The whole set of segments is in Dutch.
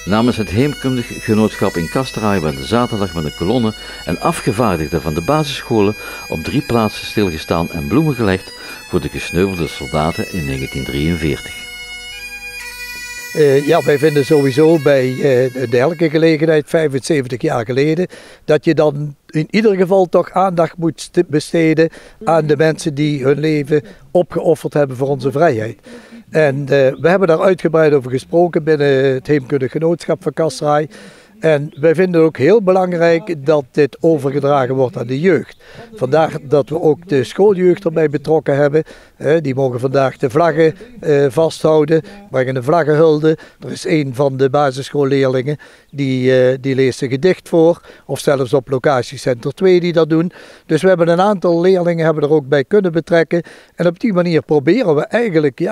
Namens het Heemkundig Genootschap in Casteraaij werd de zaterdag met een kolonne en afgevaardigden van de basisscholen op 3 plaatsen stilgestaan en bloemen gelegd voor de gesneuvelde soldaten in 1943. Ja, wij vinden sowieso bij dergelijke gelegenheid, 75 jaar geleden, dat je dan in ieder geval toch aandacht moet besteden aan de mensen die hun leven opgeofferd hebben voor onze vrijheid. En we hebben daar uitgebreid over gesproken binnen het Heemkundig Genootschap van Casteraaij. En wij vinden het ook heel belangrijk dat dit overgedragen wordt aan de jeugd. Vandaar dat we ook de schooljeugd erbij betrokken hebben. Die mogen vandaag de vlaggen vasthouden, brengen een vlaggenhulde. Er is een van de basisschoolleerlingen die leest een gedicht voor. Of zelfs op locatiecenter 2 die dat doen. Dus we hebben een aantal leerlingen hebben er ook bij kunnen betrekken. En op die manier proberen we eigenlijk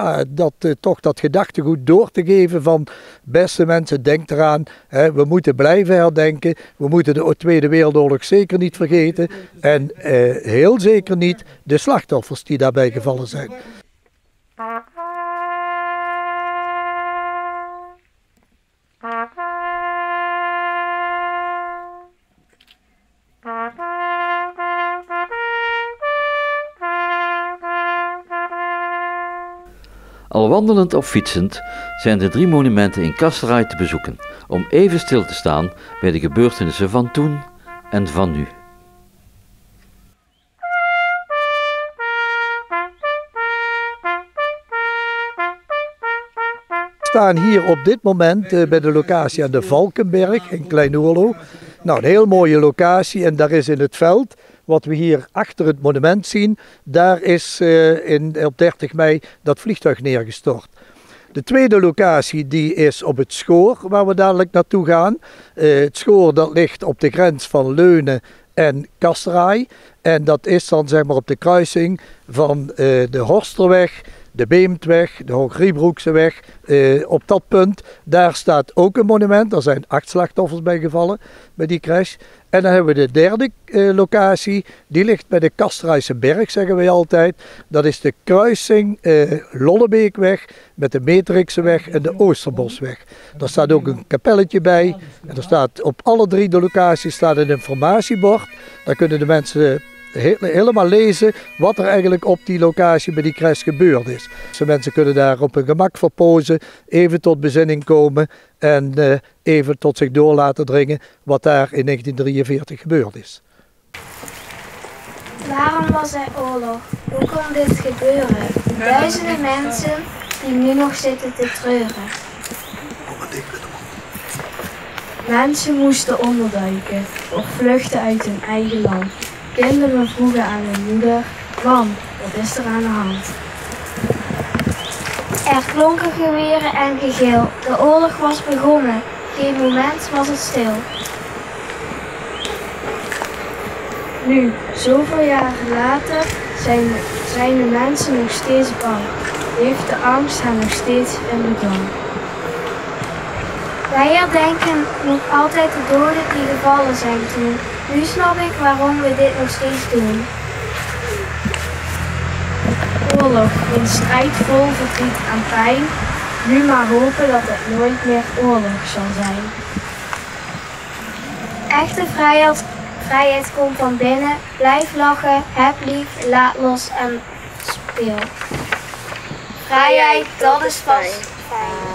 toch dat gedachtegoed door te geven van beste mensen, denk eraan, we moeten blijven herdenken. We moeten de Tweede Wereldoorlog zeker niet vergeten. En heel zeker niet de slachtoffers die daarbij gevallen zijn. Al wandelend of fietsend zijn de 3 monumenten in Casteraaij te bezoeken, om even stil te staan bij de gebeurtenissen van toen en van nu. We staan hier op dit moment bij de locatie aan de Valkenberg in Klein-Oerlo. Nou, een heel mooie locatie en daar is in het veld, wat we hier achter het monument zien, daar is op 30 mei dat vliegtuig neergestort. De tweede locatie die is op het Schoor, waar we dadelijk naartoe gaan. Het Schoor dat ligt op de grens van Leunen en Casteraaij. En dat is dan zeg maar op de kruising van de Horsterweg, de Beemtweg, de Hoogriebroekseweg. Op dat punt, daar staat ook een monument. Er zijn 8 slachtoffers bij gevallen bij die crash. En dan hebben we de derde locatie, die ligt bij de Casteraaijse Berg, zeggen wij altijd. Dat is de kruising Lollebeekweg met de Meeterikseweg en de Oosterbosweg. Daar staat ook een kapelletje bij. En er staat op alle 3 de locaties staat een informatiebord. Daar kunnen de mensen helemaal lezen wat er eigenlijk op die locatie bij die crash gebeurd is. Dus de mensen kunnen daar op hun gemak verpozen, even tot bezinning komen en even tot zich door laten dringen wat daar in 1943 gebeurd is. Waarom was er oorlog? Hoe kon dit gebeuren? Duizenden mensen die nu nog zitten te treuren. Mensen moesten onderduiken of vluchten uit hun eigen land. Kinderen vroegen aan hun moeder, mam, wat is er aan de hand? Er klonken geweren en gegil. De oorlog was begonnen. Geen moment was het stil. Nu, zoveel jaren later, zijn de mensen nog steeds bang. Heeft de angst hen nog steeds in bedwang. Wij herdenken nog altijd de doden die gevallen zijn toen. Nu snap ik waarom we dit nog steeds doen. Oorlog, een strijd vol verdriet en pijn. Nu maar hopen dat het nooit meer oorlog zal zijn. Echte vrijheid komt van binnen. Blijf lachen, heb lief, laat los en speel. Vrijheid, dat is vast fijn.